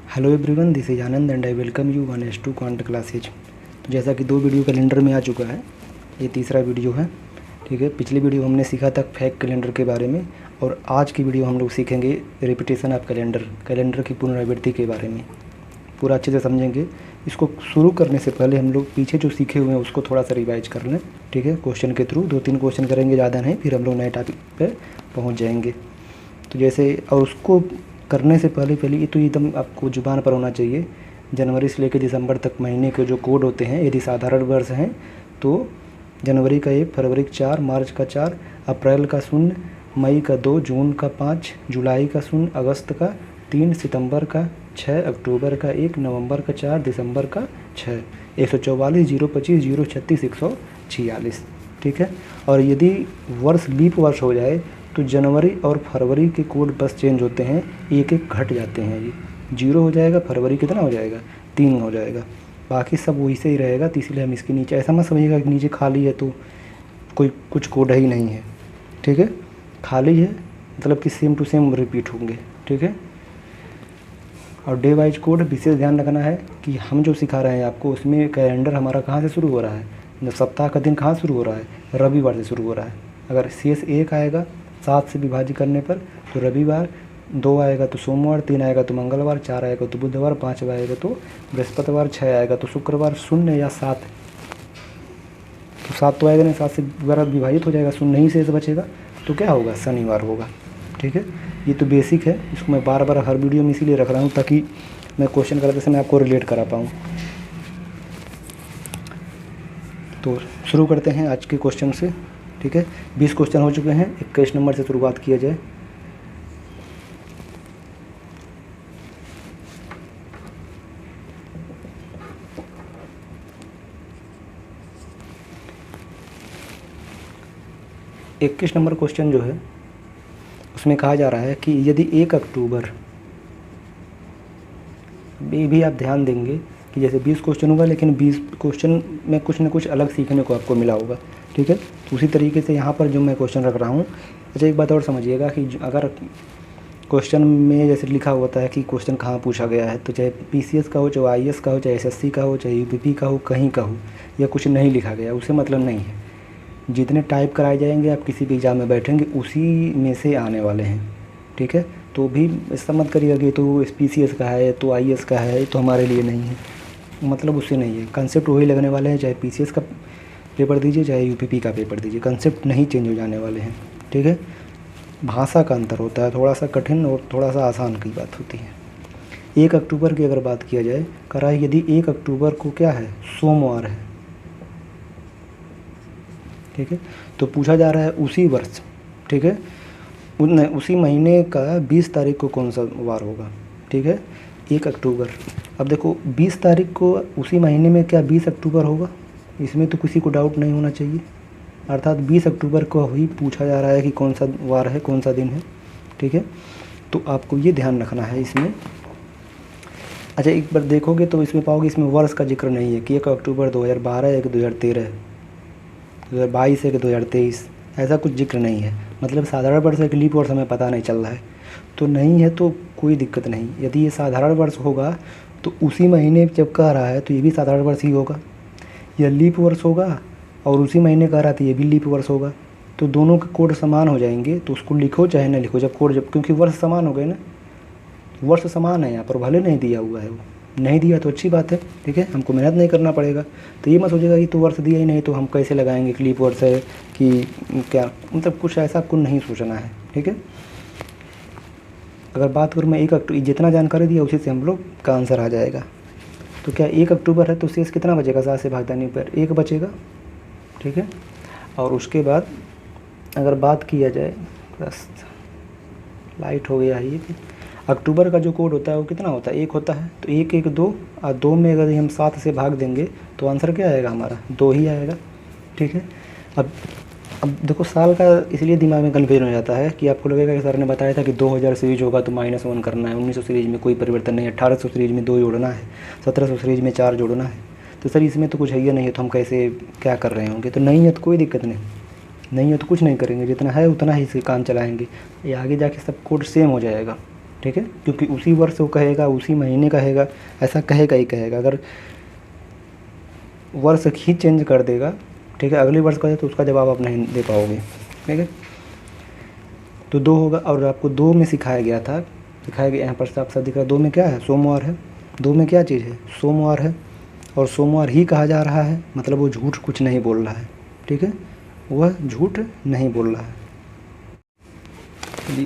Hello everyone, this is Anand and I welcome you one S to quant classes. तो जैसा कि 2 video calendar में आ चुका है, ये तीसरा वीडियो है। ठीक है, पिछली वीडियो हमने सीखा था फैक कैलेंडर के बारे में, और आज की वीडियो हम लोग सीखेंगे रिपीटेशन ऑफ कैलेंडर की पुनरावृत्ति के बारे में। पूरा अच्छे से समझेंगे। इसको शुरू करने से पहले हम लोग पीछे जो सीखे हुए हैं उसको थोड़ा सा रिवाइज कर लें। ठीक है, क्वेश्चन के थ्रू 2-3 क्वेश्चन करेंगे, ज़्यादा नहीं, फिर हम लोग नए टॉपिक पर पहुँच जाएंगे। तो जैसे, और उसको करने से पहले ये तो एकदम आपको जुबान पर होना चाहिए। जनवरी से लेकर दिसंबर तक महीने के जो कोड होते हैं, यदि साधारण वर्ष हैं तो जनवरी का 1, फरवरी का 4, मार्च का 4, अप्रैल का 0, मई का 2, जून का 5, जुलाई का 0, अगस्त का 3, सितंबर का 6, अक्टूबर का 1, नवंबर का 4, दिसंबर का 6, 144, 025, 036, 146। ठीक है, और यदि वर्ष लीप वर्ष हो जाए तो जनवरी और फरवरी के कोड बस चेंज होते हैं, एक एक घट जाते हैं। ये 0 हो जाएगा, फरवरी कितना हो जाएगा, 3 हो जाएगा, बाकी सब वही से ही रहेगा। तो इसलिए हम इसके नीचे ऐसा मत समझिएगा कि नीचे खाली है तो कोई कुछ कोड ही नहीं है। ठीक है, खाली है मतलब कि सेम टू सेम रिपीट होंगे। ठीक है, और डे वाइज कोड विशेष ध्यान रखना है कि हम जो सिखा रहे हैं आपको, उसमें कैलेंडर हमारा कहाँ से शुरू हो रहा है, सप्ताह का दिन कहाँ शुरू हो रहा है, रविवार से शुरू हो रहा है। अगर शेष 1 आएगा 7 से विभाजित करने पर तो रविवार, 2 आएगा तो सोमवार, 3 आएगा तो मंगलवार, 4 आएगा तो बुधवार, 5 आएगा तो बृहस्पतिवार, 6 आएगा तो शुक्रवार, 0 या 7 तो 7 तो आएगा नहीं, 7 से अगर विभाजित हो जाएगा, 0 ही शेष बचेगा तो क्या होगा, शनिवार होगा। ठीक है, ये तो बेसिक है, इसको मैं बार बार हर वीडियो में इसीलिए रख रहा हूँ ताकि मैं क्वेश्चन कराते समय आपको रिलेट करा पाऊँ। तो शुरू करते हैं आज के क्वेश्चन से। ठीक है, 20 क्वेश्चन हो चुके हैं, 21 नंबर से शुरुआत किया जाए। इक्कीस नंबर क्वेश्चन जो है उसमें कहा जा रहा है कि यदि 1 अक्टूबर, ये भी आप ध्यान देंगे कि जैसे 20 क्वेश्चन होगा लेकिन 20 क्वेश्चन में कुछ ना कुछ अलग सीखने को आपको मिला होगा। ठीक है, तो उसी तरीके से यहाँ पर जो मैं क्वेश्चन रख रहा हूँ। अच्छा, एक बात और समझिएगा कि अगर क्वेश्चन में जैसे लिखा होता है कि क्वेश्चन कहाँ पूछा गया है, तो चाहे पीसीएस का हो, चाहे आईएएस का हो, चाहे एसएससी का हो, चाहे यूपीपी का हो, कहीं का हो, या कुछ नहीं लिखा गया, उससे मतलब नहीं है। जितने टाइप कराए जाएंगे, आप किसी भी एग्ज़ाम में बैठेंगे उसी में से आने वाले हैं। ठीक है, तो भी ऐसा मत करिएगा कि तो पीसीएस का है तो आईएएस का है तो हमारे लिए नहीं है, मतलब उससे नहीं है। कंसेप्ट वही लगने वाले हैं, चाहे पीसीएस का पेपर दीजिए चाहे यूपीपी का पेपर दीजिए, कंसेप्ट नहीं चेंज हो जाने वाले हैं। ठीक है, भाषा का अंतर होता है, थोड़ा सा कठिन और थोड़ा सा आसान की बात होती है। 1 अक्टूबर की अगर बात किया जाए, करा यदि 1 अक्टूबर को क्या है, सोमवार है। ठीक है, तो पूछा जा रहा है उसी वर्ष, ठीक है, उसी महीने का 20 तारीख को कौन सा वार होगा। ठीक है, 1 अक्टूबर। अब देखो 20 तारीख को उसी महीने में क्या 20 अक्टूबर होगा, इसमें तो किसी को डाउट नहीं होना चाहिए। अर्थात 20 अक्टूबर को ही पूछा जा रहा है कि कौन सा वार है, कौन सा दिन है। ठीक है, तो आपको ये ध्यान रखना है इसमें। अच्छा, एक बार देखोगे तो इसमें पाओगे इसमें वर्ष का जिक्र नहीं है कि 1 अक्टूबर 2012 है कि 2013 है, 2022 है कि 2023, ऐसा कुछ जिक्र नहीं है। मतलब साधारण वर्ष है कि लीप वर्ष हमें पता नहीं चल रहा है, तो नहीं है तो कोई दिक्कत नहीं। यदि ये साधारण वर्ष होगा तो उसी महीने जब कह रहा है तो ये भी साधारण वर्ष ही होगा, या लीप वर्ष होगा और उसी महीने कह रहा था ये भी लीप वर्ष होगा, तो दोनों के कोड समान हो जाएंगे। तो उसको लिखो चाहे ना लिखो, जब कोड क्योंकि वर्ष समान हो गए ना, वर्ष समान है यहाँ पर, भले नहीं दिया हुआ है, वो नहीं दिया तो अच्छी बात है। ठीक है, हमको मेहनत नहीं करना पड़ेगा। तो ये मत सोचेगा कि तो वर्ष दिया ही नहीं तो हम कैसे लगाएंगे, लीप वर्ष है कि क्या, मतलब कुछ ऐसा आपको नहीं सोचना है। ठीक है, अगर बात करूँ मैं 1 अक्टूबर, जितना जानकारी दिया उसी से हम लोग का आंसर आ जाएगा। तो क्या 1 अक्टूबर है तो शेष कितना बचेगा, 7 से भाग देने पर 1 बचेगा। ठीक है, और उसके बाद अगर बात किया जाए, बस लाइट हो गया है ये, अक्टूबर का जो कोड होता है वो कितना होता है, 1 होता है। तो 1 1 2, और 2 में अगर हम 7 से भाग देंगे तो आंसर क्या आएगा हमारा, 2 ही आएगा। ठीक है, अब देखो साल का इसलिए दिमाग में कन्फ्यूजन हो जाता है कि आपको लगेगा कि सर ने बताया था कि 2000 सीरीज होगा तो -1 करना है, 1900 सीरीज में कोई परिवर्तन नहीं है, 1800 सीरीज में 2 जोड़ना है, 1700 सीरीज में 4 जोड़ना है। तो सर इसमें तो कुछ है ही नहीं है, तो हम कैसे क्या कर रहे होंगे। तो नहीं है तो कोई दिक्कत नहीं है तो कुछ नहीं करेंगे, जितना है उतना ही से काम चलाएंगे, ये आगे जाके सब कोड सेम हो जाएगा। ठीक है, क्योंकि उसी वर्ष वो कहेगा, उसी महीने कहेगा, ऐसा कहेगा ही कहेगा। अगर वर्ष ही चेंज कर देगा, ठीक है, अगले वर्ष का है तो उसका जवाब आप नहीं दे पाओगे। ठीक है, तो 2 होगा। और आपको 2 में सिखाया गया था, सिखाया गया यहाँ पर साफ साफ दिख रहा है 2 में क्या है, सोमवार है। 2 में क्या चीज़ है, सोमवार है, और सोमवार ही कहा जा रहा है, मतलब वो झूठ कुछ नहीं बोल रहा है। ठीक है, वह झूठ नहीं बोल रहा है।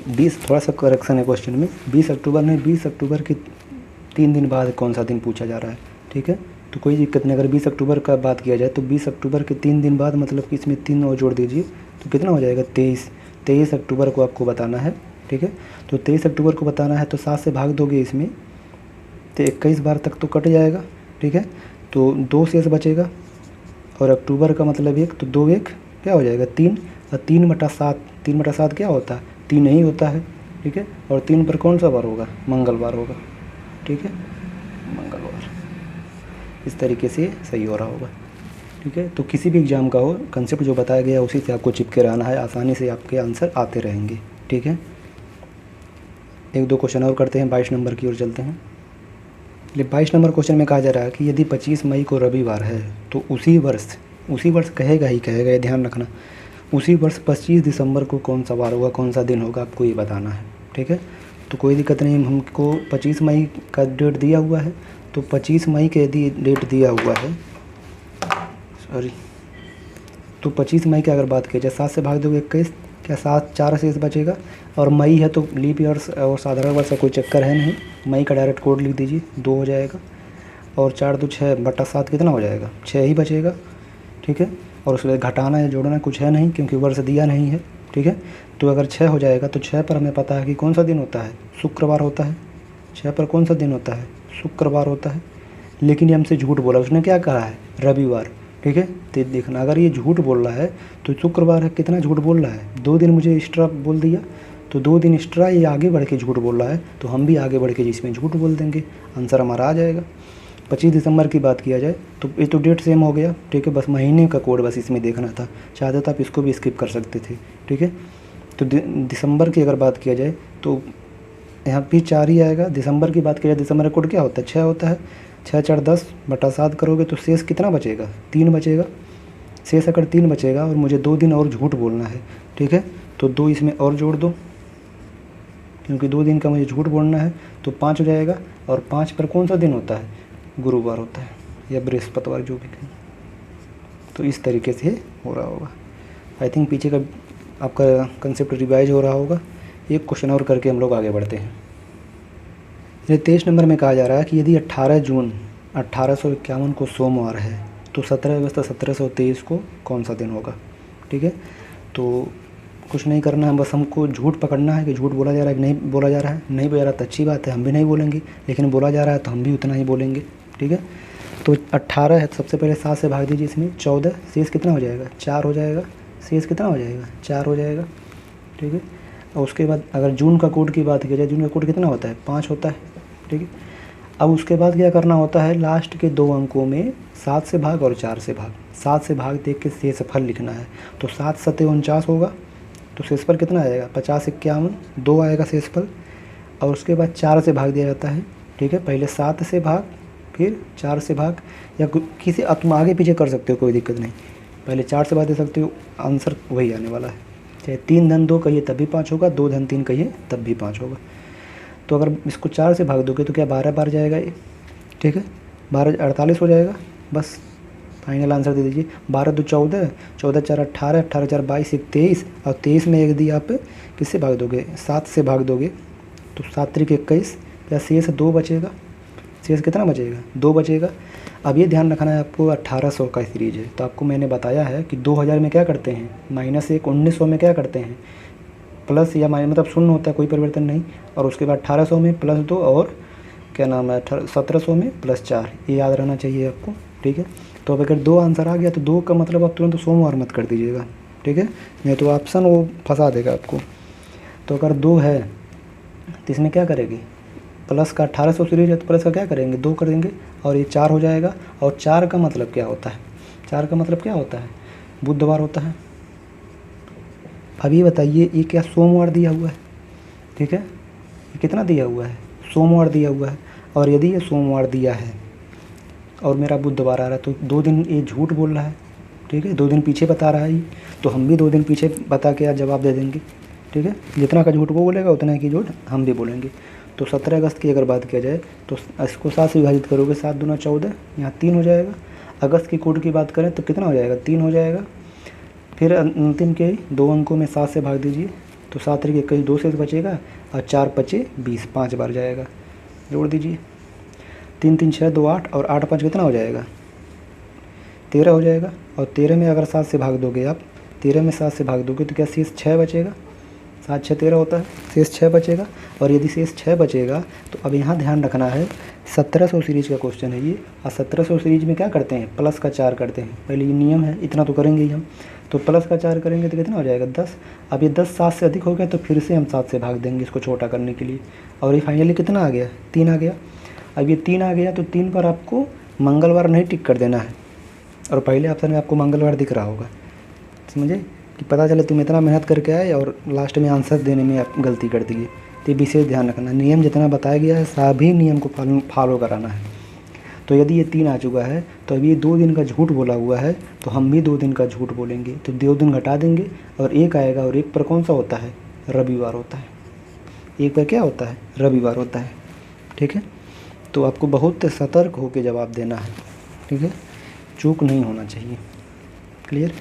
20 थोड़ा सा करेक्शन है क्वेश्चन में, 20 अक्टूबर नहीं, 20 अक्टूबर के 3 दिन बाद कौन सा दिन पूछा जा रहा है। ठीक है, तो कोई दिक्कत नहीं। अगर 20 अक्टूबर का बात किया जाए तो 20 अक्टूबर के 3 दिन बाद, मतलब कि इसमें 3 और जोड़ दीजिए तो कितना हो जाएगा, 23 अक्टूबर को आपको बताना है। ठीक है, तो 23 अक्टूबर को बताना है तो 7 से भाग दोगे इसमें तो 21 बार तक तो कट जाएगा। ठीक है, तो 2 शेष बचेगा, और अक्टूबर का मतलब 1, तो 2 1 क्या हो जाएगा, 3, और 3/7, 3/7 क्या होता है, 3 ही होता है। ठीक है, और 3 पर कौन सा बार होगा, मंगलवार होगा। ठीक है, मंगलवार। इस तरीके से सही हो रहा होगा। ठीक है, तो किसी भी एग्ज़ाम का हो, कंसेप्ट जो बताया गया उसी से आपको चिपके रहना है, आसानी से आपके आंसर आते रहेंगे। ठीक है, 1-2 क्वेश्चन और करते हैं, 22 नंबर की ओर चलते हैं। 22 नंबर क्वेश्चन में कहा जा रहा है कि यदि 25 मई को रविवार है तो उसी वर्ष कहेगा ही कहेगा, ये ध्यान रखना, उसी वर्ष 25 दिसंबर को कौन सा वार होगा, कौन सा दिन होगा, आपको ये बताना है। ठीक है, तो कोई दिक्कत नहीं, हमको 25 मई का डेट दिया हुआ है, तो 25 मई के यदि डेट दिया हुआ है, सॉरी, तो 25 मई की अगर बात की जाए, 7 से भाग दोगे 21, क्या 7 4 शेष बचेगा, और मई है तो लीप ईयर और साधारण वर्ष का कोई चक्कर है नहीं, मई का डायरेक्ट कोड लिख दीजिए, 2 हो जाएगा, और 4 2 6/7 कितना हो जाएगा, 6 ही बचेगा। ठीक है, और उसके बाद घटाना या जोड़ना कुछ है नहीं, क्योंकि वर्ष दिया नहीं है। ठीक है, तो अगर 6 हो जाएगा तो 6 पर हमें पता है कि कौन सा दिन होता है, शुक्रवार होता है। 6 पर कौन सा दिन होता है, शुक्रवार होता है। लेकिन ये हमसे झूठ बोला, उसने क्या कहा है, रविवार। ठीक है, तो देखना, अगर ये झूठ बोल रहा है तो शुक्रवार है, कितना झूठ बोल रहा है, 2 दिन मुझे एक्स्ट्रा बोल दिया, तो 2 दिन एक्स्ट्रा ये आगे बढ़ के झूठ बोल रहा है, तो हम भी आगे बढ़ के इसमें झूठ बोल देंगे, आंसर हमारा आ जाएगा। 25 दिसंबर की बात किया जाए तो ये तो डेट सेम हो गया। ठीक है, बस महीने का कोड बस इसमें देखना था, चाहते तो आप इसको भी स्किप कर सकते थे। ठीक है, तो दिसंबर की अगर बात किया जाए तो यहाँ भी 4 ही आएगा। दिसंबर की बात की जाए, दिसंबर का कोड क्या होता है, 6 होता है। 6 4 10/7 करोगे तो शेष कितना बचेगा, 3 बचेगा। शेष अगर 3 बचेगा और मुझे 2 दिन और झूठ बोलना है, ठीक है, तो 2 इसमें और जोड़ दो, क्योंकि 2 दिन का मुझे झूठ बोलना है, तो 5 हो जाएगा। और 5 पर कौन सा दिन होता है, गुरुवार होता है, या बृहस्पतिवार, जो भी कहें। तो इस तरीके से हो रहा होगा। आई थिंक पीछे का आपका कंसेप्ट रिवाइज हो रहा होगा। एक क्वेश्चन और करके हम लोग आगे बढ़ते हैं। 23 नंबर में कहा जा रहा है कि यदि 18 जून 1851 को सोमवार है तो 17 अगस्त 1723 को कौन सा दिन होगा। ठीक है, तो कुछ नहीं करना है, बस हमको झूठ पकड़ना है कि झूठ बोला जा रहा है कि नहीं बोला जा रहा है। नहीं बोला जा रहा तो अच्छी बात है, हम भी नहीं बोलेंगे, लेकिन बोला जा रहा है तो हम भी उतना ही बोलेंगे। ठीक है, तो 18 है, सबसे पहले 7 से भाग दीजिए, इसमें 14, शेष कितना हो जाएगा, 4 हो जाएगा। शेष कितना हो जाएगा, 4 हो जाएगा। ठीक है, और उसके बाद अगर जून का कोड की बात की जाए, जून का कोड कितना होता है, 5 होता है। ठीक है, अब उसके बाद क्या करना होता है, लास्ट के 2 अंकों में 7 से भाग और 4 से भाग, 7 से भाग देख के शेषफल लिखना है। तो 7 7 49 होगा, तो शेषफल कितना आएगा, 50 51, 2 आएगा शेषफल। और उसके बाद 4 से भाग दिया जाता है। ठीक है, पहले 7 से भाग, फिर 4 से भाग, या किसी तुम आगे पीछे कर सकते हो, कोई दिक्कत नहीं, पहले 4 से भाग दे सकते हो, आंसर वही आने वाला है। चाहे 3 धन 2 कहिए तब भी 5 होगा, 2 धन 3 कहिए तब भी 5 होगा। तो अगर इसको 4 से भाग दोगे तो क्या 12 बार जाएगा ये। ठीक है, 12 48 हो जाएगा। बस फाइनल आंसर दे दीजिए। 12 2 14, 14 4 18, 18 4 22, 1 23, और 23 में यदि आप किससे भाग दोगे, 7 से भाग दोगे तो 7 3 21, या शेष 2 बचेगा। शेष कितना बचेगा, 2 बचेगा। अब ये ध्यान रखना है आपको, 1800 का सीरीज है, तो आपको मैंने बताया है कि 2000 में क्या करते हैं, -1, 1900 में क्या करते हैं, प्लस या माइनस, मतलब शून्य होता है, कोई परिवर्तन नहीं। और उसके बाद 1800 में +2, और क्या नाम है 1700 में +4, ये याद रहना चाहिए आपको। ठीक है, तो अब अगर 2 आंसर आ गया तो 2 का मतलब आप तुरंत सोमवार मत कर दीजिएगा। ठीक है, नहीं तो ऑप्शन वो फंसा देगा आपको। तो अगर 2 है तो इसमें क्या करेगी, प्लस का 1800 सीरीज है तो प्लस का क्या करेंगे, 2 कर देंगे, और ये 4 हो जाएगा। और 4 का मतलब क्या होता है, 4 का मतलब क्या होता है, बुधवार होता है। अब ये बताइए, ये क्या सोमवार दिया हुआ है। ठीक है, ये कितना दिया हुआ है, सोमवार दिया हुआ है। और यदि ये सोमवार दिया है और मेरा बुधवार आ रहा है तो 2 दिन ये झूठ बोल रहा है, ठीक है, 2 दिन पीछे बता रहा है ये, तो हम भी 2 दिन पीछे बता के आज जवाब दे देंगे, ठीक है। जितना का झूठ वो बोलेगा उतना की झूठ हम भी बोलेंगे। तो 17 अगस्त की अगर बात किया जाए तो इसको 7 से विभाजित करोगे, 7 दूना 14, यहाँ 3 हो जाएगा। अगस्त की कोड की बात करें तो कितना हो जाएगा, 3 हो जाएगा। फिर अंतिम के 2 अंकों में 7 से भाग दीजिए तो 7 तरीके 21, 2 से बचेगा और 4 पचे 20, 5 बार जाएगा, जोड़ दीजिए। 3 3 6 2 8 और 8 5 कितना हो जाएगा, 13 हो जाएगा। और 13 में अगर 7 से भाग दोगे आप, 13 में 7 से भाग दोगे तो क्या शेष 6 बचेगा, 7 6 13 होता है, शेष 6 बचेगा। और यदि शेष 6 बचेगा तो अब यहाँ ध्यान रखना है 1700 सीरीज का क्वेश्चन है ये, और 1700 सीरीज में क्या करते हैं, प्लस का 4 करते हैं। पहले ये नियम है, इतना तो करेंगे ही हम, तो प्लस का 4 करेंगे तो कितना हो जाएगा, 10। अब ये 10 7 से अधिक हो गया तो फिर से हम 7 से भाग देंगे इसको छोटा करने के लिए, और ये फाइनली कितना आ गया, 3 आ गया। अब ये 3 आ गया तो 3 पर आपको मंगलवार नहीं टिक कर देना है, और पहले ऑप्शन में आपको मंगलवार दिख रहा होगा, समझे, कि पता चले तुम इतना मेहनत करके आए और लास्ट में आंसर देने में आप गलती कर दिए। तो ये विशेष ध्यान रखना, नियम जितना बताया गया है सभी नियम को फॉलो कराना है। तो यदि ये 3 आ चुका है तो अभी ये 2 दिन का झूठ बोला हुआ है, तो हम भी 2 दिन का झूठ बोलेंगे, तो 2 दिन घटा देंगे और 1 आएगा, और 1 पर कौन सा होता है, रविवार होता है। 1 पर क्या होता है, रविवार होता है, ठीक है। तो आपको बहुत सतर्क होकर जवाब देना है, ठीक है, चूक नहीं होना चाहिए, क्लियर।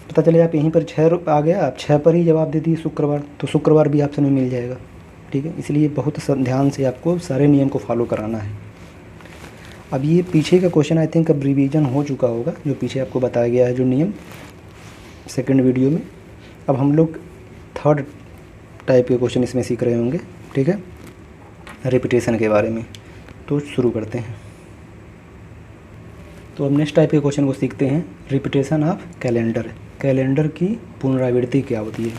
पता चले आप यहीं पर 6 आ गया, आप 6 पर ही जवाब दे दिए शुक्रवार, तो शुक्रवार भी ऑप्शन में मिल जाएगा, ठीक है। इसलिए बहुत ध्यान से आपको सारे नियम को फॉलो कराना है। अब ये पीछे का क्वेश्चन आई थिंक अब रिवीजन हो चुका होगा, जो पीछे आपको बताया गया है जो नियम सेकंड वीडियो में। अब हम लोग 3rd टाइप के क्वेश्चन इसमें सीख रहे होंगे, ठीक है, रिपीटेशन के बारे में। तो शुरू करते हैं। तो अब नेक्स्ट टाइप के क्वेश्चन को सीखते हैं, रिपीटेशन ऑफ कैलेंडर। कैलेंडर की पुनरावृत्ति क्या होती है,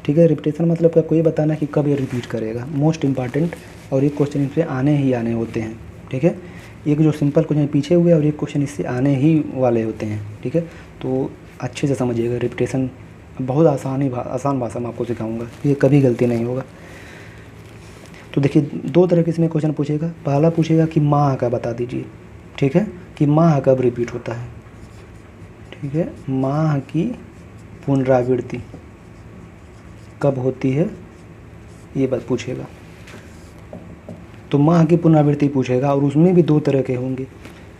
ठीक है। रिपीटेशन मतलब आपको ये बताना कि कब ये रिपीट करेगा, मोस्ट इंपॉर्टेंट, और ये क्वेश्चन इससे आने ही आने होते हैं, ठीक है। एक जो सिंपल क्वेश्चन पीछे हुए और एक क्वेश्चन इससे आने ही वाले होते हैं, ठीक है। तो अच्छे से समझिएगा, रिपीटेशन बहुत आसान भाषा में आपको सिखाऊंगा, ये कभी गलती नहीं होगा। तो देखिए 2 तरह के इसमें क्वेश्चन पूछेगा। पहला पूछेगा कि माह का बता दीजिए, ठीक है, कि माह कब रिपीट होता है, ठीक है, माह की पुनरावृत्ति कब होती है ये बात पूछेगा। तो माह की पुनरावृत्ति पूछेगा और उसमें भी 2 तरह के होंगे।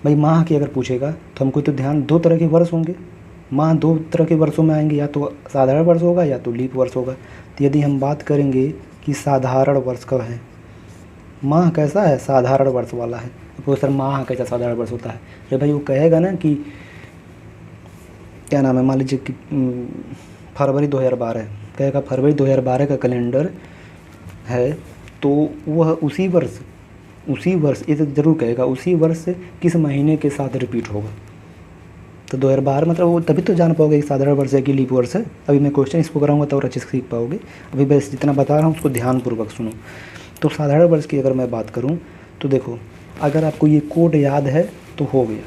भाई माह की अगर पूछेगा तो हमको तो ध्यान 2 तरह के वर्ष होंगे, माह 2 तरह के वर्षों में आएंगे, या तो साधारण वर्ष होगा या तो लीप वर्ष होगा। तो यदि हम बात करेंगे कि साधारण वर्ष कब है, माह कैसा है, साधारण वर्ष वाला है, तो सर माह कैसा साधारण वर्ष होता है। अरे भाई वो कहेगा ना कि क्या नाम है, मान लीजिए कि फरवरी 2012 कहेगा, फरवरी 2012 का कैलेंडर है, तो वह उसी वर्ष ये तो ज़रूर कहेगा उसी वर्ष किस महीने के साथ रिपीट होगा। तो 2012 मतलब वो तभी तो जान पाओगे कि साधारण वर्ष है कि लीप वर्ष है। अभी मैं क्वेश्चन इसको कराऊंगा तो और अच्छे से सीख पाओगे। अभी बस जितना बता रहा हूँ उसको ध्यानपूर्वक सुनो। तो साधारण वर्ष की अगर मैं बात करूँ तो देखो, अगर आपको ये कोड याद है तो हो गया,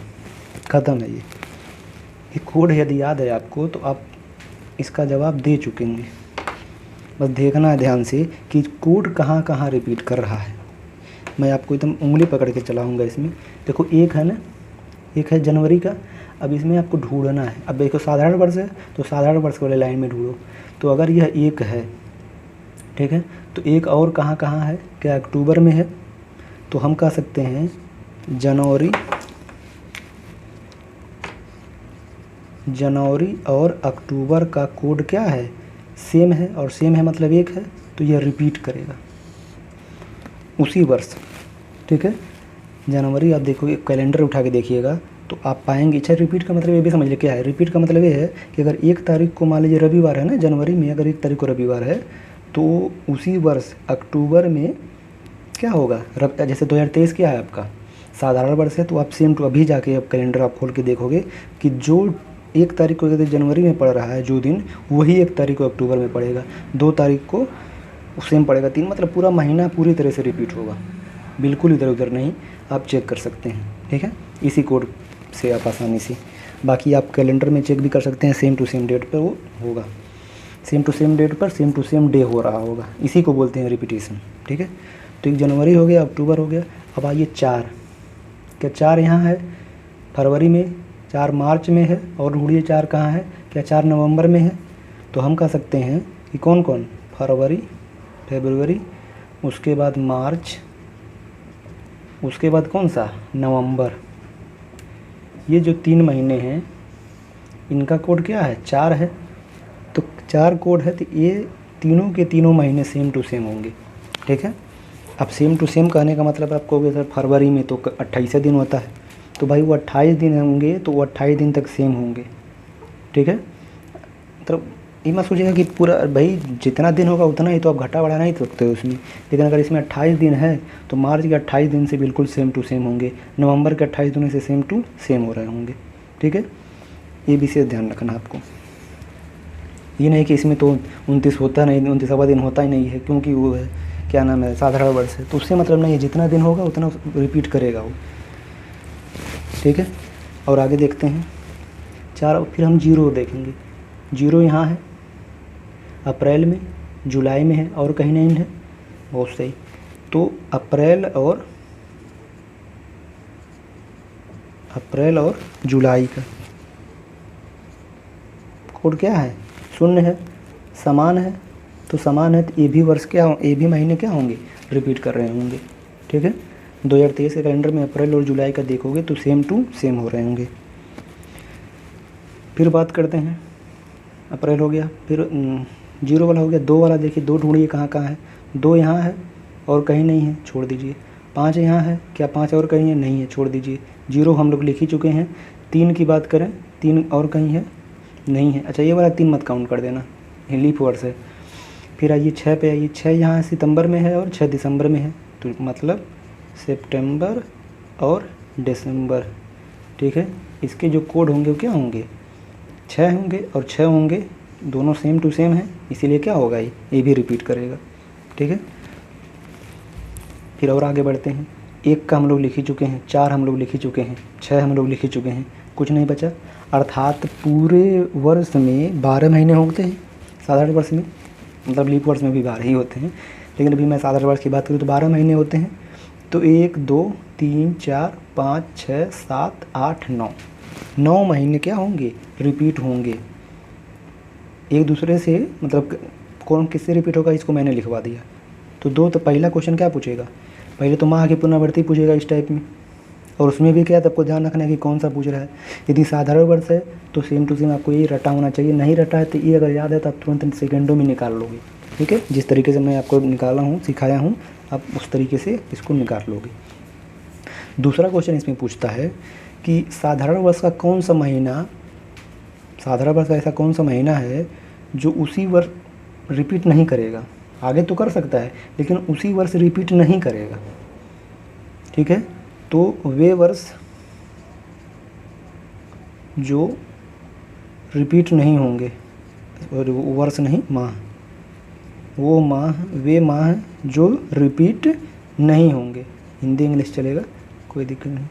ख़त्म है। ये कोड यदि याद है आपको तो आप इसका जवाब दे चुकेंगे। बस देखना है ध्यान से कि कोड कहाँ कहाँ रिपीट कर रहा है। मैं आपको एकदम उंगली पकड़ के चलाऊँगा इसमें। देखो एक है ना, एक है जनवरी का। अब इसमें आपको ढूंढना है। अब देखो साधारण वर्ष है तो साधारण वर्ष वाले लाइन में ढूंढो। तो अगर यह एक है, ठीक है, तो एक और कहाँ कहाँ है, क्या अक्टूबर में है, तो हम कह सकते हैं जनवरी और अक्टूबर का कोड क्या है, सेम है। और सेम है मतलब एक है, तो यह रिपीट करेगा उसी वर्ष, ठीक है। जनवरी आप देखो, एक कैलेंडर उठा के देखिएगा तो आप पाएंगे। अच्छा, रिपीट का मतलब ये भी समझ लीजिए क्या है। रिपीट का मतलब ये है कि अगर 1 तारीख को मान लीजिए रविवार है ना, जनवरी में अगर 1 तारीख को रविवार है तो उसी वर्ष अक्टूबर में क्या होगा, जैसे 2023 क्या है आपका साधारण वर्ष है, तो आप सेम टू अभी जाके अब कैलेंडर आप खोल के देखोगे कि जो 1 तारीख को यदि जनवरी में पड़ रहा है जो दिन, वही 1 तारीख को अक्टूबर में पड़ेगा, 2 तारीख को सेम पड़ेगा, 3 मतलब पूरा महीना पूरी तरह से रिपीट होगा, बिल्कुल इधर उधर नहीं। आप चेक कर सकते हैं, ठीक है, इसी कोड से आप आसानी से। बाकी आप कैलेंडर में चेक भी कर सकते हैं, सेम टू सेम डेट पर वो होगा। सेम टू सेम डेट पर सेम टू सेम डे हो रहा होगा, इसी को बोलते हैं रिपीटेशन। ठीक है, तो 1 जनवरी हो गया, अक्टूबर हो गया। अब आइए 4, क्या 4 यहाँ है फरवरी में, 4 मार्च में है, और ढूंढिए 4 कहाँ है, क्या 4 नवंबर में है। तो हम कह सकते हैं कि कौन कौन, फरवरी, फरवरी, उसके बाद मार्च, उसके बाद कौन सा, नवंबर। ये जो 3 महीने हैं इनका कोड क्या है, 4 है। तो 4 कोड है, तो ये तीनों के तीनों महीने सेम टू सेम होंगे। ठीक है, अब सेम टू सेम कहने का मतलब आप कहोगे सर फरवरी में तो 28 दिन होता है, तो भाई वो 28 दिन होंगे, तो वो 28 दिन तक सेम होंगे। ठीक है, तो ये मत सोचिएगा कि पूरा भाई जितना दिन होगा उतना ही तो आप घटा बढ़ा नहीं सकते हो उसमें। लेकिन अगर इसमें 28 दिन है तो मार्च के 28 दिन से बिल्कुल सेम टू सेम होंगे, नवंबर के 28 दिनों से सेम टू सेम हो रहे होंगे। ठीक है, ये विशेष ध्यान रखना आपको। ये नहीं कि इसमें तो 29 होता नहीं, 29वां दिन होता ही नहीं है, क्योंकि वो है क्या नाम है, साधारण वर्ष है, तो उससे मतलब नहीं है, जितना दिन होगा उतना रिपीट करेगा वो। ठीक है, और आगे देखते हैं 4, फिर हम 0 देखेंगे। 0 यहाँ है, अप्रैल में, जुलाई में है, और कहीं नहीं है, बहुत सही। तो अप्रैल और जुलाई का कोड क्या है, 0 है, समान है। तो समान है तो ये भी वर्ष क्या, ये भी महीने क्या होंगे, रिपीट कर रहे होंगे। ठीक है, 2023 के कैलेंडर में अप्रैल और जुलाई का देखोगे तो सेम टू सेम हो रहे होंगे। फिर बात करते हैं, अप्रैल हो गया, फिर 0 वाला हो गया। 2 वाला देखिए, 2 ढूंढिए कहाँ कहाँ है। 2 यहाँ है और कहीं नहीं है, छोड़ दीजिए। 5 यहाँ है, क्या 5 और कहीं है, नहीं है, छोड़ दीजिए। 0 हम लोग लिख ही चुके हैं। 3 की बात करें, 3 और कहीं है, नहीं है। अच्छा, ये वाला 3 मत काउंट कर देना, ये लीप वर्ष है। फिर आइए 6 पे आइए। 6 यहाँ सितंबर में है और 6 दिसंबर में है, तो मतलब सितंबर और दिसंबर। ठीक है, इसके जो कोड होंगे वो क्या होंगे, 6 होंगे और 6 होंगे, दोनों सेम टू सेम है, इसीलिए क्या होगा, ये भी रिपीट करेगा। ठीक है, फिर और आगे बढ़ते हैं। 1 का हम लोग लिख ही चुके हैं, 4 हम लोग लिख ही चुके हैं, 6 हम लोग लिख ही चुके हैं, कुछ नहीं बचा। अर्थात पूरे वर्ष में 12 महीने होते हैं, साधारण वर्ष में, मतलब लीप वर्ष में भी 12 ही होते हैं, लेकिन अभी मैं साधारण वर्ष की बात करूँ तो 12 महीने होते हैं। तो 1 2 3 4 5 6 7 8 9, 9 महीने क्या होंगे, रिपीट होंगे एक दूसरे से। मतलब कौन किससे रिपीट होगा, इसको मैंने लिखवा दिया। तो पहला क्वेश्चन क्या पूछेगा, पहले तो माह की पुनरावृत्ति पूछेगा इस टाइप में, और उसमें भी क्या, आपको ध्यान रखना है कि कौन सा पूछ रहा है। यदि साधारण वर्ष है तो सेम टू सेम आपको ये रटा होना चाहिए, नहीं रटा है तो ये अगर याद है तो आप तुरंत सेकेंडों में निकाल लोगे। ठीक है, जिस तरीके से मैं आपको निकाला हूँ, सिखाया हूँ, आप उस तरीके से इसको निकाल लोगे। दूसरा क्वेश्चन इसमें पूछता है कि साधारण वर्ष का कौन सा महीना, साधारण वर्ष का ऐसा कौन सा महीना है जो उसी वर्ष रिपीट नहीं करेगा। आगे तो कर सकता है लेकिन उसी वर्ष रिपीट नहीं करेगा। ठीक है, तो वे वर्ष जो रिपीट नहीं होंगे, और वर्ष नहीं माह, वो माह, वे माह जो रिपीट नहीं होंगे। हिंदी इंग्लिश चलेगा, कोई दिक्कत नहीं।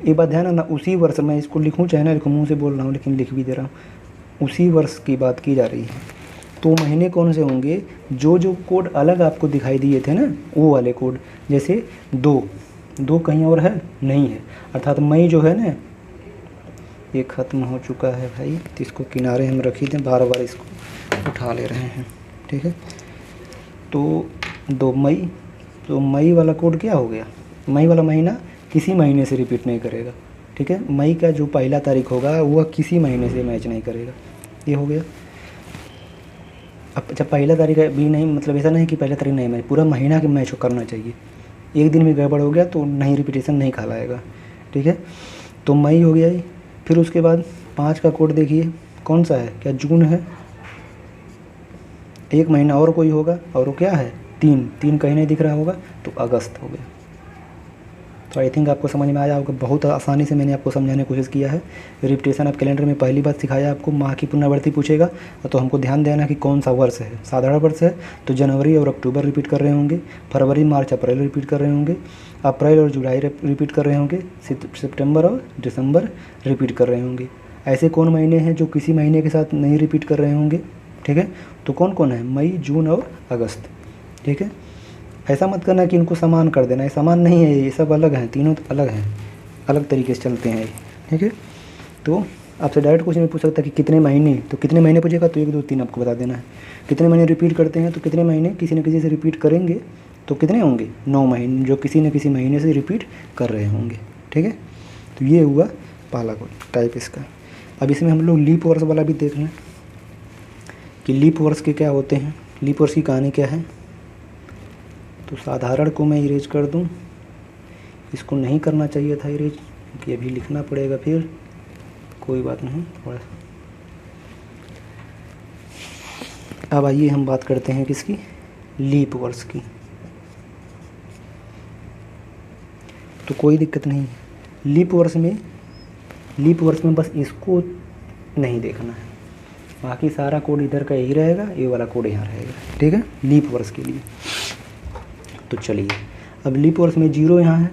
एक बात ध्यान रखना, उसी वर्ष, मैं इसको लिखूं चाहे ना लिखूं, मुँह से बोल रहा हूँ लेकिन लिख भी दे रहा हूँ, उसी वर्ष की बात की जा रही है। तो महीने कौन से होंगे, जो कोड अलग आपको दिखाई दिए थे ना, वो वाले कोड। जैसे 2 कहीं और है, नहीं है, अर्थात मई जो है ना, ये ख़त्म हो चुका है भाई, तो इसको किनारे हम रख ही दें, बार बार इसको उठा ले रहे हैं। ठीक है, तो 2 मई, तो मई वाला कोड क्या हो गया, मई वाला महीना किसी महीने से रिपीट नहीं करेगा। ठीक है, मई का जो पहला तारीख होगा वह किसी महीने से मैच नहीं करेगा, ये हो गया। अब जब पहला तारीख भी नहीं, मतलब ऐसा नहीं कि पहला तारीख नहीं मैच, पूरा महीना के मैच करना चाहिए। एक दिन में गड़बड़ हो गया तो नहीं, रिपीटेशन नहीं कहलाएगा। ठीक है, तो मई हो गया ही। फिर उसके बाद 5 का कोड देखिए कौन सा है, क्या जून है, एक महीना और कोई होगा, और वो क्या है, 3 कहीं नहीं दिख रहा होगा, तो अगस्त हो गया। तो आई थिंक आपको समझ में आया होगा, बहुत आसानी से मैंने आपको समझाने की कोशिश किया है। रिपीटेशन ऑफ कैलेंडर में पहली बात सिखाया आपको, माह की पुनरावृत्ति पूछेगा तो हमको ध्यान देना कि कौन सा वर्ष है। साधारण वर्ष है तो जनवरी और अक्टूबर रिपीट कर रहे होंगे, फरवरी मार्च अप्रैल रिपीट कर रहे होंगे, अप्रैल और जुलाई रिपीट कर रहे होंगे, सितंबर और दिसंबर रिपीट कर रहे होंगे। ऐसे कौन महीने हैं जो किसी महीने के साथ नहीं रिपीट कर रहे होंगे। ठीक है। तो कौन कौन है, मई, जून और अगस्त, ठीक है। ऐसा मत करना कि इनको समान कर देना, ये समान नहीं है, ये सब अलग हैं, तीनों अलग हैं, अलग तरीके से चलते हैं ये, ठीक है। तो आपसे डायरेक्ट क्वेश्चन में पूछ सकता है कि कितने महीने, तो कितने महीने पूछेगा तो 1 2 3 आपको बता देना है। कितने महीने रिपीट करते हैं, तो कितने महीने किसी न किसी से रिपीट करेंगे तो कितने होंगे, 9 महीने, जो किसी न किसी महीने से रिपीट कर रहे होंगे, ठीक है। तो ये हुआ पहला टाइप इसका। अब इसमें हम लोग लीप वर्ष वाला भी देख लें कि लीप वर्ष के क्या होते हैं, लीप वर्ष की कहानी क्या है। तो साधारण को मैं इरेज कर दूं, इसको नहीं करना चाहिए था इरेज, क्योंकि अभी लिखना पड़ेगा, फिर कोई बात नहीं थोड़ा। अब आइए हम बात करते हैं किसकी, लीप वर्ष की। तो कोई दिक्कत नहीं है, लीप वर्ष में बस इसको नहीं देखना है, बाकी सारा कोड इधर का यही रहेगा, ये वाला कोड यहाँ रहेगा, ठीक है, लीप वर्ष के लिए। तो चलिए, अब लीप वर्ष में 0 यहाँ है,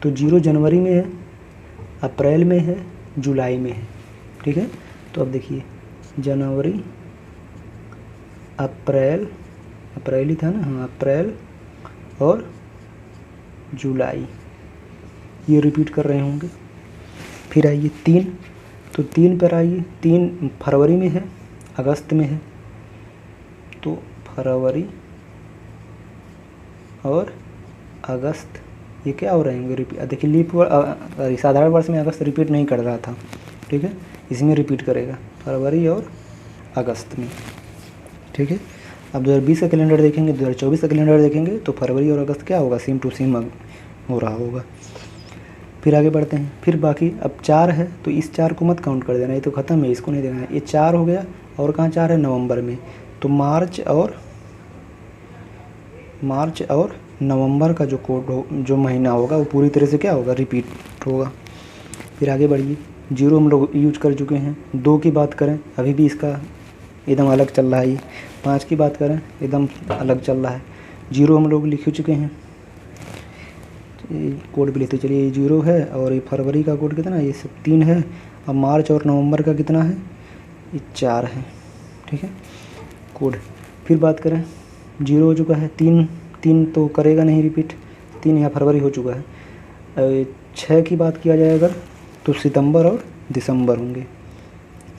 तो 0 जनवरी में है, अप्रैल में है, जुलाई में है, ठीक है। तो अब देखिए जनवरी, अप्रैल ही था ना, हाँ अप्रैल और जुलाई, ये रिपीट कर रहे होंगे। फिर आइए 3, तो 3 पर आइए, 3 फरवरी में है, अगस्त में है, तो फरवरी और अगस्त ये क्या हो रहे होंगे रिपीट। देखिए लीप साधारण वर्ष में अगस्त रिपीट नहीं कर रहा था, ठीक है, इसमें रिपीट करेगा फरवरी और अगस्त में, ठीक है। अब 2020 का कैलेंडर देखेंगे, 2024 का कैलेंडर देखेंगे, तो फरवरी और अगस्त क्या होगा, सेम टू सेम हो रहा होगा। फिर आगे बढ़ते हैं, फिर बाकी अब 4 है, तो इस 4 को मत काउंट कर देना, ये तो ख़त्म है, इसको नहीं देना है। ये 4 हो गया, और कहाँ 4 है, नवंबर में, तो मार्च और नवंबर का जो कोड जो महीना होगा वो पूरी तरह से क्या होगा, रिपीट होगा। फिर आगे बढ़िए, 0 हम लोग यूज कर चुके हैं। 2 की बात करें, अभी भी इसका एकदम अलग चल रहा है ये। 5 की बात करें, एकदम अलग चल रहा है। 0 हम लोग लिख चुके हैं, कोड भी लेते चलिए। ये 0 है, और ये फरवरी का कोड कितना है, ये सब 3 है। अब मार्च और नवंबर का कितना है, ये 4 है, ठीक है कोड। फिर बात करें, 0 हो चुका है, 3 तो करेगा नहीं रिपीट, 3 यहाँ फरवरी हो चुका है। 6 की बात किया जाए अगर, तो सितंबर और दिसंबर होंगे,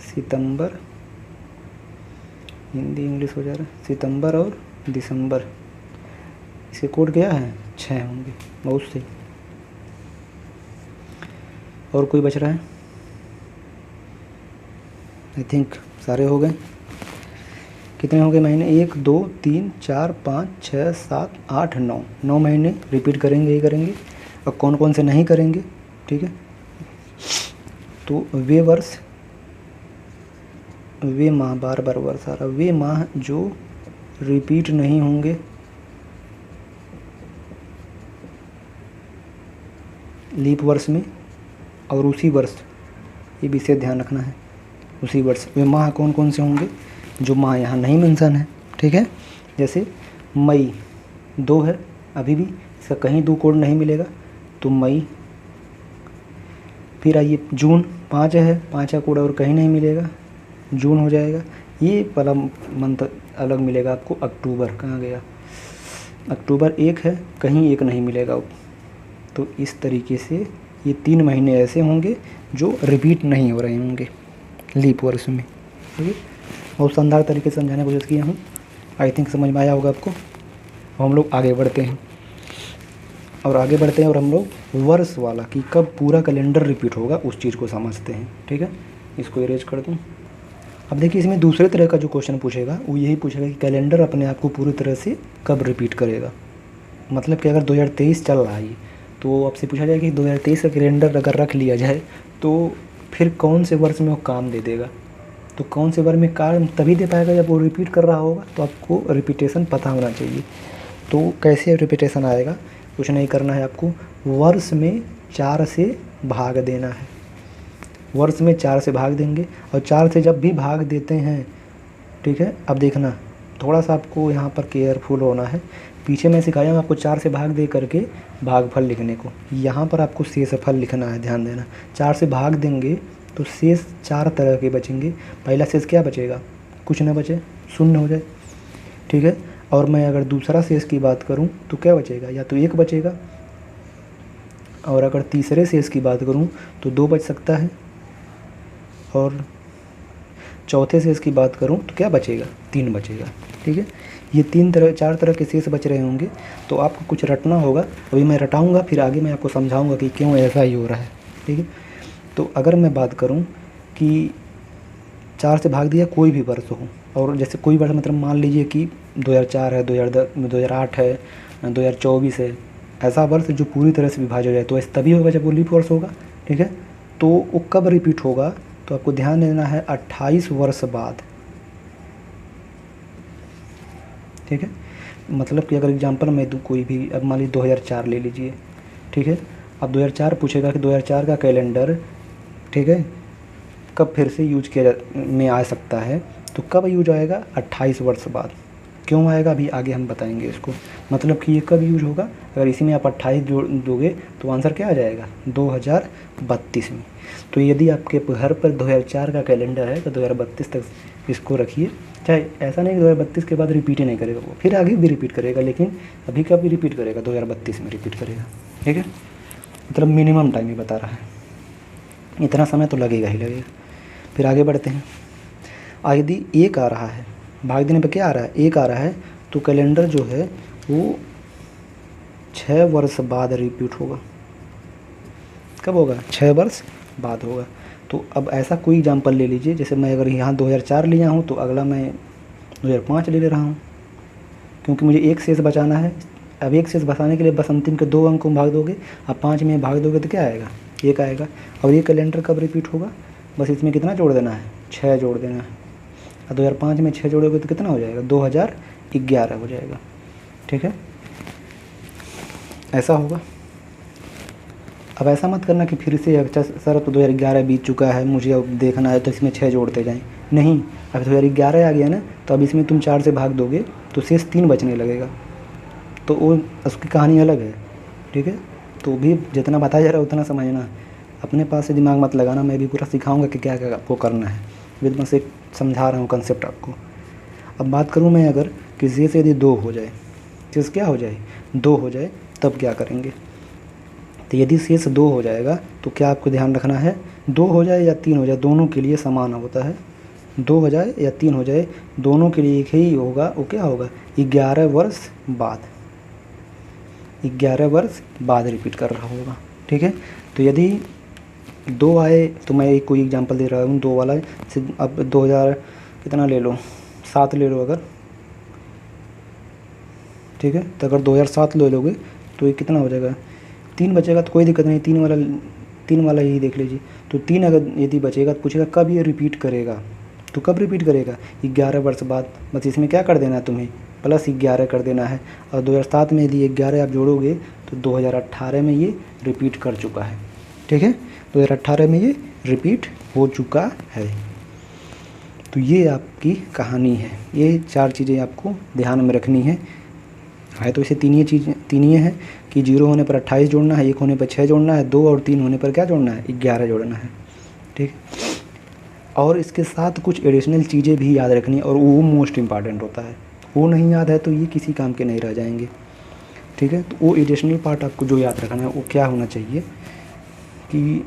सितंबर, हिंदी इंग्लिश हो जा रहा है, सितंबर और दिसंबर, इसके कोड क्या है, 6 होंगे, बहुत सही। और कोई बच रहा है, आई थिंक सारे हो गए। कितने हो गए महीने, 1 2 3 4 5 6 7 8 9 महीने रिपीट करेंगे ही करेंगे। और कौन कौन से नहीं करेंगे, ठीक है। तो वे वर्ष, वे माह, बार बार वर्ष आ रहा, वे माह जो रिपीट नहीं होंगे लीप वर्ष में, और उसी वर्ष, ये विशेष ध्यान रखना है, उसी वर्ष वे माह कौन कौन से होंगे जो माह यहाँ नहीं मेंशन है, ठीक है। जैसे मई 2 है, अभी भी इसका कहीं 2 कोड नहीं मिलेगा, तो मई। फिर आइए जून 5 है, 5 का कोड और कहीं नहीं मिलेगा, जून हो जाएगा। ये वाला मंथ अलग मिलेगा आपको, अक्टूबर कहाँ गया, अक्टूबर 1 है, कहीं 1 नहीं मिलेगा। तो इस तरीके से ये 3 महीने ऐसे होंगे जो रिपीट नहीं हो रहे होंगे लीप वर्ष में, ठीक है। बहुत शानदार तरीके से समझाने की कोशिश किया हूँ, आई थिंक समझ में आया होगा आपको। हम लोग आगे बढ़ते हैं, और हम लोग वर्ष वाला कि कब पूरा कैलेंडर रिपीट होगा उस चीज़ को समझते हैं, ठीक है। इसको इरेज कर दूँ। अब देखिए इसमें दूसरे तरह का जो क्वेश्चन पूछेगा वो यही पूछेगा कि कैलेंडर अपने आप को पूरी तरह से कब रिपीट करेगा। मतलब कि अगर 2023 चल रहा है तो आपसे पूछा जाए कि 2023 का कैलेंडर अगर रख लिया जाए तो फिर कौन से वर्ष में वो काम दे देगा। तो कौन से वर्ष में काम तभी दे पाएगा जब वो रिपीट कर रहा होगा। तो आपको रिपीटेशन पता होना चाहिए। तो कैसे रिपीटेशन आएगा, कुछ नहीं करना है आपको, वर्ष में 4 से भाग देना है। वर्ष में 4 से भाग देंगे, और 4 से जब भी भाग देते हैं, ठीक है। अब देखना थोड़ा सा आपको यहाँ पर केयरफुल होना है। पीछे मैं सिखाया हूँ आपको 4 से भाग दे करके भागफल लिखने को, यहाँ पर आपको शेषफल लिखना है, ध्यान देना। 4 से भाग देंगे तो शेष 4 तरह के बचेंगे। पहला शेष क्या बचेगा, कुछ ना बचे, शून्य हो जाए, ठीक है। और मैं अगर दूसरा शेष की बात करूं तो क्या बचेगा, या तो 1 बचेगा, और अगर तीसरे शेष की बात करूं तो 2 बच सकता है, और चौथे शेष की बात करूं तो क्या बचेगा, 3 बचेगा, ठीक है। ये 4 तरह के शेष बच रहे होंगे, तो आपको कुछ रटना होगा। अभी मैं रटाऊंगा, फिर आगे मैं आपको समझाऊंगा कि क्यों ऐसा ही हो रहा है, ठीक है। तो अगर मैं बात करूं कि 4 से भाग दिया कोई भी वर्ष हो, और जैसे कोई वर्ष मतलब मान लीजिए कि 2004 है, 2008 है, 2024 है, ऐसा वर्ष जो पूरी तरह से विभाज्य हो जाए, तो ऐसा तभी होगा जब वो लीप वर्ष होगा, ठीक है। तो वो कब रिपीट होगा, तो आपको ध्यान देना है 28 वर्ष बाद, ठीक है। मतलब कि अगर एग्जांपल मैं दूँ कोई भी, अब मान लीजिए 2004 ले लीजिए, ठीक है। अब 2004 पूछेगा कि 2004 का कैलेंडर, ठीक है, कब फिर से यूज किया में आ सकता है, तो कब यूज आएगा, 28 वर्ष बाद। क्यों आएगा अभी आगे हम बताएंगे इसको। मतलब कि ये कब यूज होगा, अगर इसी में आप 28 जोड़ दोगे तो आंसर क्या आ जाएगा, 2032 में। तो यदि आपके घर पर 2004 का कैलेंडर है तो 2032 तक इसको रखिए। चाहे ऐसा नहीं कि 2032 के बाद रिपीट ही नहीं करेगा, वो फिर आगे भी रिपीट करेगा, लेकिन अभी कब भी रिपीट करेगा, 2032 में रिपीट करेगा, ठीक है। मतलब मिनिमम टाइम ही बता रहा है, इतना समय तो लगेगा ही लगेगा। फिर आगे बढ़ते हैं। यदि 1 आ रहा है, भाग देने पर क्या आ रहा है, 1 आ रहा है, तो कैलेंडर जो है वो 6 वर्ष बाद रिपीट होगा। कब होगा, 6 वर्ष बाद होगा। तो अब ऐसा कोई एग्जांपल ले लीजिए, जैसे मैं अगर यहाँ 2004 लिया हूँ तो अगला मैं 2005 ले रहा हूँ, क्योंकि मुझे एक शेष बचाना है। अब एक शेष बचाने के लिए बस अंतिम के 2 अंक को भाग दोगे, अब 5 में भाग दोगे तो क्या आएगा, 1 आएगा। और ये कैलेंडर कब रिपीट होगा, बस इसमें कितना जोड़ देना है, 6 जोड़ देना है। और 2005 में 6 जोड़ोगे तो कितना हो जाएगा, 2011 हो जाएगा, ठीक है। ऐसा होगा। अब ऐसा मत करना कि फिर से अच्छा सर अब तो 2011 बीत चुका है, मुझे अब देखना है तो इसमें 6 जोड़ते जाएं। नहीं, अब 2011 आ गया ना, तो अब इसमें तुम 4 से भाग दोगे तो शेष 3 बचने लगेगा, तो वो उसकी कहानी अलग है, ठीक है। तो भी जितना बताया जा रहा है उतना समझना, अपने पास से दिमाग मत लगाना। मैं भी पूरा सिखाऊंगा कि क्या क्या आपको करना है, मैं बस एक समझा रहा हूँ कंसेप्ट आपको। अब बात करूँ मैं अगर कि शेष यदि 2 हो जाए, शेष क्या हो जाए, 2 हो जाए, तब क्या करेंगे। तो यदि शेष 2 हो जाएगा तो क्या आपको ध्यान रखना है, 2 हो जाए या 3 हो जाए, दोनों के लिए समान होता है। 2 हो जाए या 3 हो जाए, दोनों के लिए एक ही होगा। वो क्या होगा, 11 वर्ष बाद, 11 वर्ष बाद रिपीट कर रहा होगा, ठीक है। तो यदि 2 आए तो मैं एक कोई एग्जांपल दे रहा हूँ, 2 वाला। अब 2000 कितना ले लो, 7 ले लो अगर, ठीक है। तो अगर 2007 ले लोगे तो ये कितना हो जाएगा, 3 बचेगा, तो कोई दिक्कत नहीं, 3 वाला यही देख लीजिए। तो 3 अगर यदि बचेगा तो पूछेगा कब ये रिपीट करेगा, तो कब रिपीट करेगा, 11 वर्ष बाद। बस इसमें क्या कर देना है तुम्हें, प्लस 11 कर देना है। और 2007 में यदि 11 आप जोड़ोगे तो 2018 में ये रिपीट कर चुका है, ठीक है। 2018 में ये रिपीट हो चुका है। तो ये आपकी कहानी है, ये 4 चीज़ें आपको ध्यान में रखनी है तो इसे तीन ही हैं कि 0 होने पर 28 जोड़ना है, 1 होने पर 6 जोड़ना है, 2 और 3 होने पर क्या जोड़ना है, 11 जोड़ना है, ठीक। और इसके साथ कुछ एडिशनल चीज़ें भी याद रखनी है, और वो मोस्ट इम्पॉर्टेंट होता है। वो नहीं याद है तो ये किसी काम के नहीं रह जाएंगे, ठीक है। तो वो एडिशनल पार्ट आपको जो याद रखना है वो क्या होना चाहिए कि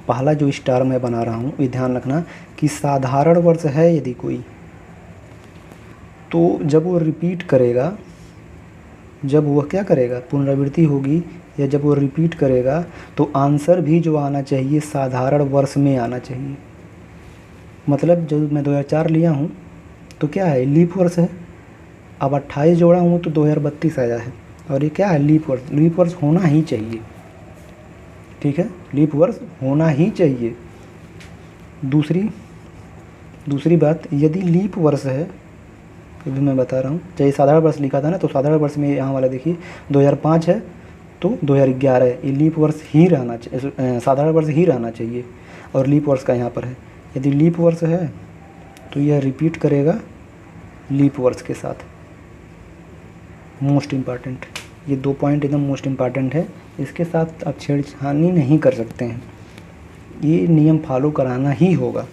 पहला जो स्टार मैं बना रहा हूँ ये ध्यान रखना कि साधारण वर्ष है यदि कोई, तो जब वो रिपीट करेगा, जब वह क्या करेगा, पुनरावृत्ति होगी, या जब वो रिपीट करेगा तो आंसर भी जो आना चाहिए साधारण वर्ष में आना चाहिए। मतलब जब मैं 2004 लिया हूँ तो क्या है, लीप वर्ष है। अब 28 जोड़ा हूँ तो 2032 आया है, और ये क्या है, लीप वर्ष। लीप वर्ष होना ही चाहिए, ठीक है, लीप वर्ष होना ही चाहिए। दूसरी बात, यदि लीप वर्ष है, अभी मैं बता रहा हूँ, चाहे साधारण वर्ष लिखा था ना, तो साधारण वर्ष में यहाँ वाला देखिए 2005 है तो 2011 है, ये लीप वर्ष ही रहना चाहिए, साधारण वर्ष ही रहना चाहिए, और लीप वर्ष का यहाँ पर है। यदि लीप वर्ष है तो यह रिपीट करेगा लीप वर्ष के साथ। मोस्ट इम्पॉर्टेंट, ये 2 पॉइंट एकदम मोस्ट इम्पॉर्टेंट है, इसके साथ आप छेड़छानी नहीं कर सकते हैं, ये नियम फॉलो कराना ही होगा,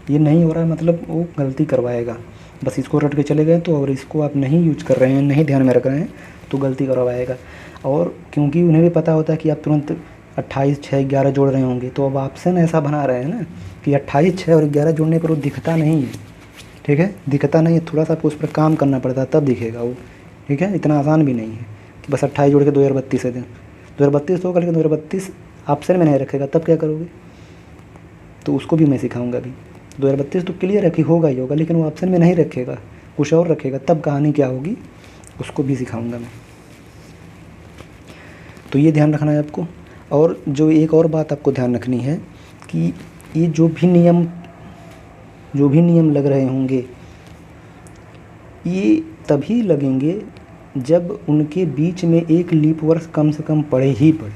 ये नहीं हो रहा है मतलब वो गलती करवाएगा। बस इसको रट के चले गए तो, और इसको आप नहीं यूज कर रहे हैं, नहीं ध्यान में रख रहे हैं तो गलती करवाएगा। और क्योंकि उन्हें भी पता होता है कि आप तुरंत 28, 6, 11 जोड़ रहे होंगे, तो अब ऑप्शन ऐसा बना रहे हैं ना कि 28, 6 और 11 जोड़ने पर वो दिखता नहीं है, ठीक है, दिखता नहीं है, थोड़ा सा आपको उस पर काम करना पड़ता है तब दिखेगा वो, ठीक है। इतना आसान भी नहीं है कि बस 28 जोड़ के 2032 है दें, 2032 तो होगा, लेकिन 2032 ऑप्शन में नहीं रखेगा, तब क्या करोगे? तो उसको भी मैं सिखाऊंगा अभी। 2032 तो क्लियर है कि होगा ही होगा, लेकिन वो ऑप्शन में नहीं रखेगा, कुछ और रखेगा, तब कहानी क्या होगी उसको भी सिखाऊंगा मैं। तो ये ध्यान रखना है आपको। और जो एक और बात आपको ध्यान रखनी है कि ये जो भी नियम लग रहे होंगे, ये तभी लगेंगे जब उनके बीच में एक लीप वर्ष कम से कम पड़े ही पड़े।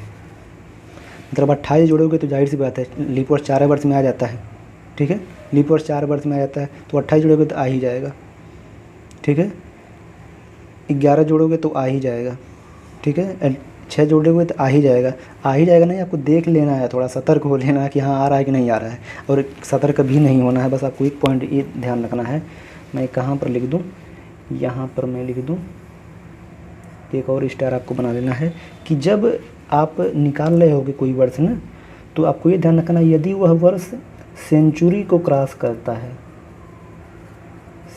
मतलब 28 जोड़ोगे तो जाहिर सी बात है लीप वर्ष 4 वर्ष में आ जाता है, ठीक है, लीप वर्ष 4 वर्ष में आ जाता है, तो 28 जोड़ोगे तो आ ही जाएगा, ठीक है। 11 जोड़ोगे तो आ ही जाएगा, ठीक है। 6 जोड़ोगे तो आ ही जाएगा नहीं, आपको देख लेना है, थोड़ा सतर्क हो लेना है कि हाँ आ रहा है कि नहीं आ रहा है, और सतर्क भी नहीं होना है। बस आपको एक पॉइंट ये ध्यान रखना है, मैं कहाँ पर लिख दूँ, यहाँ पर मैं लिख दूँ, एक और स्टार आपको बना लेना है कि जब आप निकाल रहे होगे कोई वर्ष ना, तो आपको ये ध्यान रखना यदि वह वर्ष सेंचुरी को क्रॉस करता है,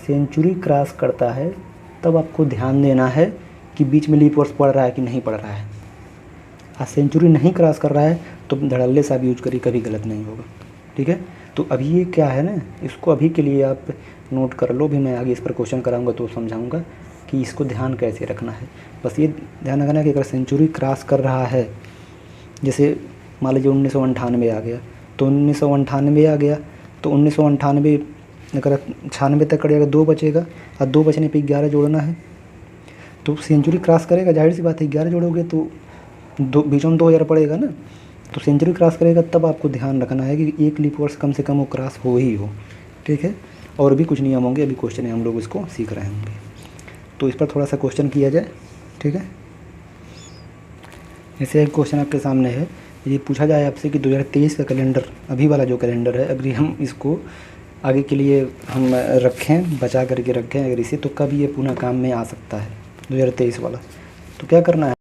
सेंचुरी क्रॉस करता है, तब आपको ध्यान देना है कि बीच में लीप वर्ष पड़ रहा है कि नहीं पड़ रहा है। सेंचुरी नहीं क्रॉस कर रहा है तो धड़ल्ले से आप यूज करिए, कभी गलत नहीं होगा, ठीक है। तो अभी ये क्या है ना, इसको अभी के लिए आप नोट कर लो, भी मैं आगे इस पर क्वेश्चन कराऊंगा तो समझाऊंगा कि इसको ध्यान कैसे रखना है। बस ये ध्यान रखना है कि अगर सेंचुरी क्रॉस कर रहा है, जैसे मान लीजिए 1998 आ गया, तो 1998 आ गया, तो 1998 अगर 96 तक करेगा 2 बचेगा, और 2 बचने पे 11 जोड़ना है, तो सेंचुरी क्रॉस करेगा, जाहिर सी बात है 11 जोड़ोगे तो बीच में 2000 पड़ेगा ना, तो सेंचुरी क्रॉस करेगा। तब आपको ध्यान रखना है कि एक लीप वर्ष कम से कम वो क्रॉस हो ही हो, ठीक है। और भी कुछ नियम होंगे, अभी क्वेश्चन है, हम लोग इसको सीख रहे होंगे, तो इस पर थोड़ा सा क्वेश्चन किया जाए, ठीक है। जैसे एक क्वेश्चन आपके सामने है, ये पूछा जाए आपसे कि 2023 का कैलेंडर, अभी वाला जो कैलेंडर है, अगर हम इसको आगे के लिए हम रखें, बचा करके रखें अगर इसे, तो कब ये पुनः काम में आ सकता है 2023 वाला, तो क्या करना है।